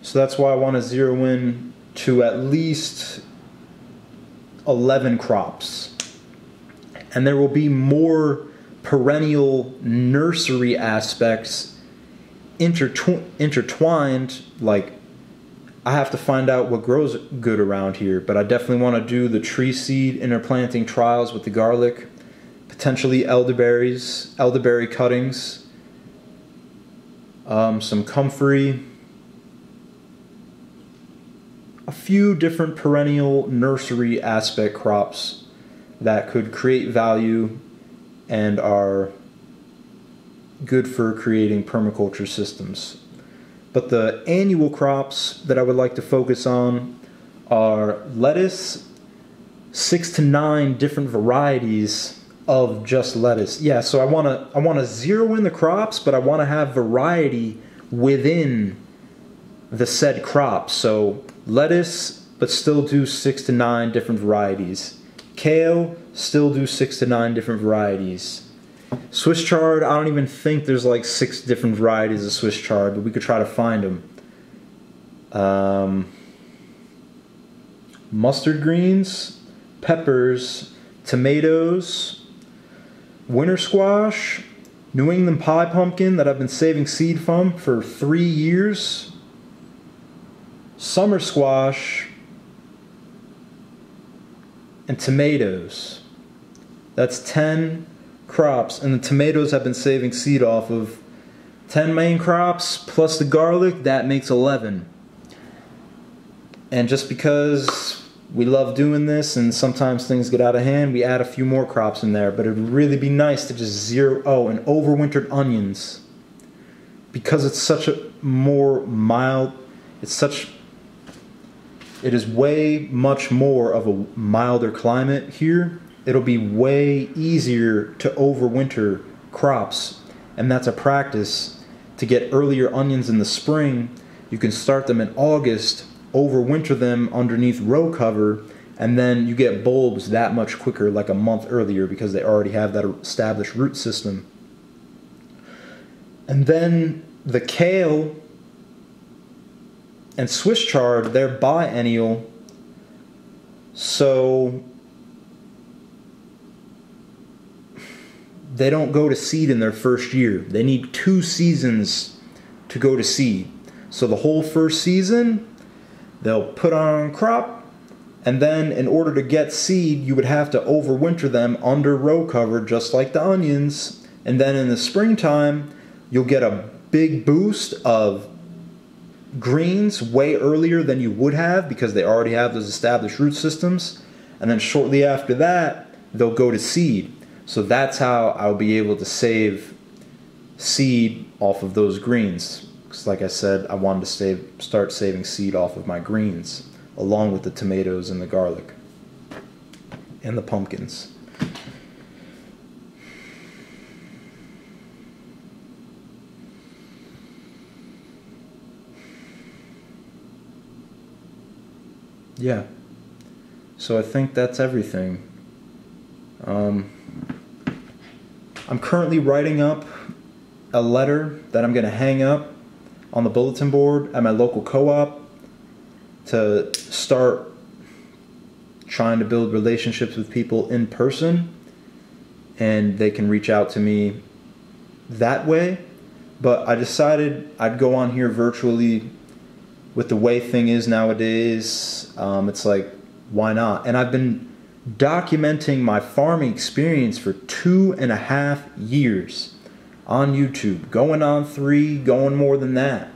So that's why I want to zero in to at least 11 crops. And there will be more perennial nursery aspects intertwined. Like, I have to find out what grows good around here, but I definitely want to do the tree seed interplanting trials with the garlic, potentially elderberry cuttings, some comfrey, a few different perennial nursery aspect crops that could create value and are good for creating permaculture systems. But the annual crops that I would like to focus on are lettuce, 6 to 9 different varieties of just lettuce. Yeah, so I want to zero in the crops, but I want to have variety within the said crops. So lettuce, but still do 6 to 9 different varieties. Kale, still do 6 to 9 different varieties. Swiss chard, I don't even think there's like 6 different varieties of Swiss chard, but we could try to find them. Mustard greens, peppers, tomatoes, winter squash, New England pie pumpkin that I've been saving seed from for 3 years, summer squash, and tomatoes. That's 10 crops, and the tomatoes I've been saving seed off of. 10 main crops plus the garlic, that makes 11. And just because we love doing this and sometimes things get out of hand, we add a few more crops in there. But it would really be nice to just zero. Oh, and overwintered onions, because it's such a more mild, it is way much more of a milder climate here. It'll be way easier to overwinter crops, and that's a practice. To get earlier onions in the spring, you can start them in August, overwinter them underneath row cover, and then you get bulbs that much quicker, like a month earlier, because they already have that established root system. And then the kale and Swiss chard, they're biennial, so they don't go to seed in their first year. They need 2 seasons to go to seed. So the whole first season, they'll put on crop, and then in order to get seed, you would have to overwinter them under row cover, just like the onions. And then in the springtime, you'll get a big boost of greens way earlier than you would have, because they already have those established root systems. And then shortly after that, they'll go to seed. So that's how I'll be able to save seed off of those greens. Because like I said, I wanted to start saving seed off of my greens, along with the tomatoes and the garlic and the pumpkins. Yeah. So I think that's everything. I'm currently writing up a letter that I'm going to hang up on the bulletin board at my local co-op to start trying to build relationships with people in person, and they can reach out to me that way. But I decided I'd go on here virtually. With the way thing is nowadays, it's like, why not? And I've been documenting my farming experience for 2.5 years on YouTube, going on 3, going more than that.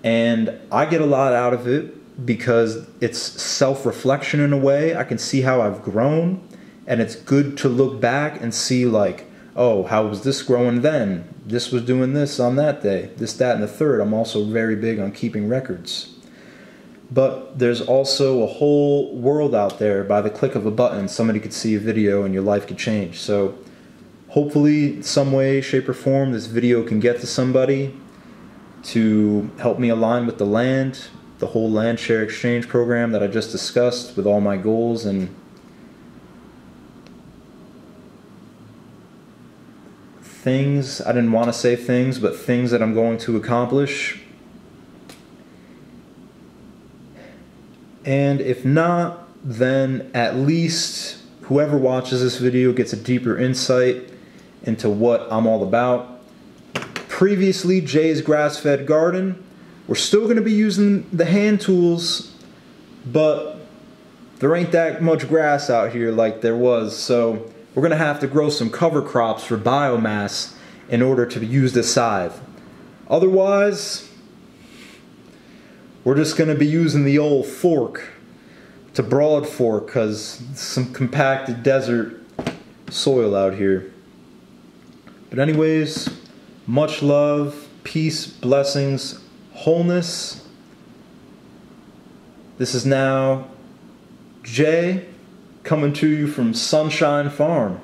And I get a lot out of it because it's self-reflection in a way. I can see how I've grown, and it's good to look back and see, like, oh, how was this growing then? This was doing this on that day, this, that, and the third. I'm also very big on keeping records. But there's also a whole world out there. By the click of a button, somebody could see a video and your life could change. So hopefully, some way, shape, or form, this video can get to somebody to help me align with the land, the whole land share exchange program that I just discussed with all my goals and things. I didn't want to say things, but things that I'm going to accomplish. And if not, then at least whoever watches this video gets a deeper insight into what I'm all about. Previously, Jay's grass-fed garden. We're still going to be using the hand tools, but there ain't that much grass out here like there was, so we're going to have to grow some cover crops for biomass in order to use the scythe. Otherwise, we're just going to be using the old fork to broad fork because some compacted desert soil out here. But anyways, much love, peace, blessings, wholeness. This is now Jay coming to you from Sunshine Farm.